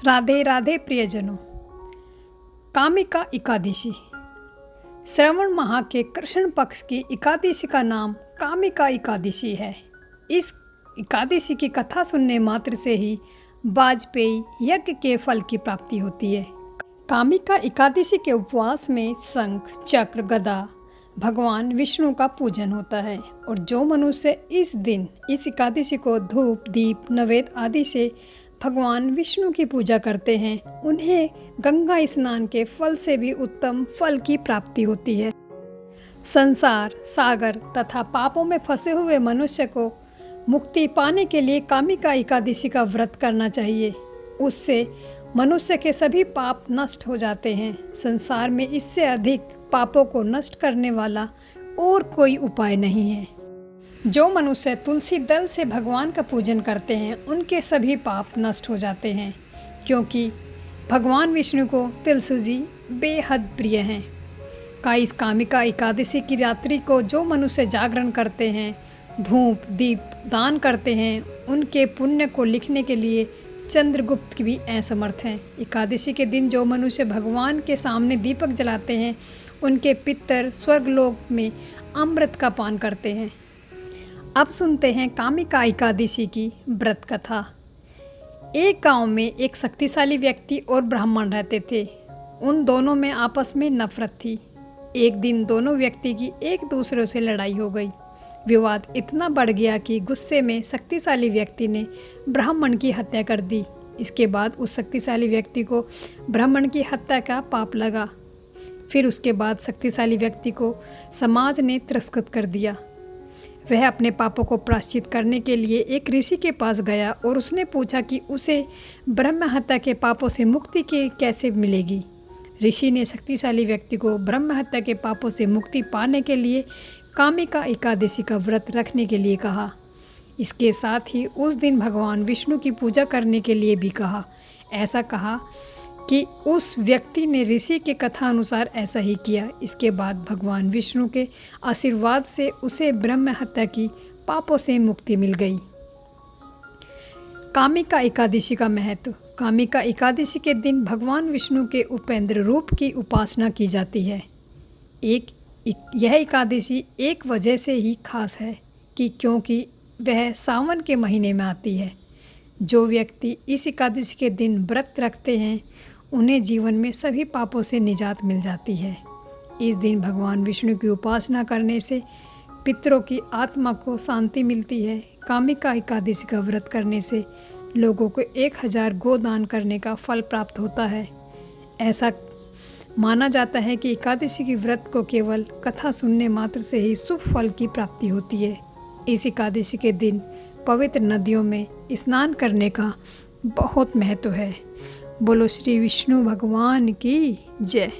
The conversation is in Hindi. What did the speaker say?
राधे राधे प्रियजनों। कामिका एकादशी श्रावण माह के कृष्ण पक्ष की एकादशी का नाम कामिका एकादशी है। इस एकादशी की कथा सुनने मात्र से ही वाजपेयी यज्ञ के फल की प्राप्ति होती है। कामिका एकादशी के उपवास में शंख चक्र गदा भगवान विष्णु का पूजन होता है और जो मनुष्य इस दिन इस एकादशी को धूप दीप नैवेद्य आदि से भगवान विष्णु की पूजा करते हैं उन्हें गंगा स्नान के फल से भी उत्तम फल की प्राप्ति होती है। संसार सागर तथा पापों में फंसे हुए मनुष्य को मुक्ति पाने के लिए कामिका एकादशी का व्रत करना चाहिए। उससे मनुष्य के सभी पाप नष्ट हो जाते हैं। संसार में इससे अधिक पापों को नष्ट करने वाला और कोई उपाय नहीं है। जो मनुष्य तुलसी दल से भगवान का पूजन करते हैं उनके सभी पाप नष्ट हो जाते हैं, क्योंकि भगवान विष्णु को तुलसी बेहद प्रिय हैं। इस कामिका एकादशी की रात्रि को जो मनुष्य जागरण करते हैं, धूप दीप दान करते हैं, उनके पुण्य को लिखने के लिए चंद्रगुप्त भी असमर्थ हैं। एकादशी के दिन जो मनुष्य भगवान के सामने दीपक जलाते हैं उनके पितर स्वर्गलोक में अमृत का पान करते हैं। अब सुनते हैं कामिका एकादशी की व्रत कथा। एक गांव में एक शक्तिशाली व्यक्ति और ब्राह्मण रहते थे। उन दोनों में आपस में नफरत थी। एक दिन दोनों व्यक्ति की एक दूसरे से लड़ाई हो गई। विवाद इतना बढ़ गया कि गुस्से में शक्तिशाली व्यक्ति ने ब्राह्मण की हत्या कर दी। इसके बाद उस शक्तिशाली व्यक्ति को ब्राह्मण की हत्या का पाप लगा। फिर उसके बाद शक्तिशाली व्यक्ति को समाज ने तिरस्कृत कर दिया। वह अपने पापों को प्रायश्चित करने के लिए एक ऋषि के पास गया और उसने पूछा कि उसे ब्रह्म हत्या के पापों से मुक्ति कैसे मिलेगी। ऋषि ने शक्तिशाली व्यक्ति को ब्रह्म हत्या के पापों से मुक्ति पाने के लिए कामिका एकादशी का व्रत रखने के लिए कहा। इसके साथ ही उस दिन भगवान विष्णु की पूजा करने के लिए भी कहा। ऐसा कहा कि उस व्यक्ति ने ऋषि के कथा अनुसार ऐसा ही किया। इसके बाद भगवान विष्णु के आशीर्वाद से उसे ब्रह्म हत्या की पापों से मुक्ति मिल गई। कामिका एकादशी का महत्व। कामिका एकादशी के दिन भगवान विष्णु के उपेंद्र रूप की उपासना की जाती है। यह एकादशी एक वजह से ही खास है कि क्योंकि वह सावन के महीने में आती है। जो व्यक्ति इस एकादशी के दिन व्रत रखते हैं उन्हें जीवन में सभी पापों से निजात मिल जाती है। इस दिन भगवान विष्णु की उपासना करने से पितरों की आत्मा को शांति मिलती है। कामिका एकादशी का व्रत करने से लोगों को 1000 गोदान करने का फल प्राप्त होता है। ऐसा माना जाता है कि एकादशी की व्रत को केवल कथा सुनने मात्र से ही शुभ फल की प्राप्ति होती है। इस एकादशी के दिन पवित्र नदियों में स्नान करने का बहुत महत्व है। बोलो श्री विष्णु भगवान की जय।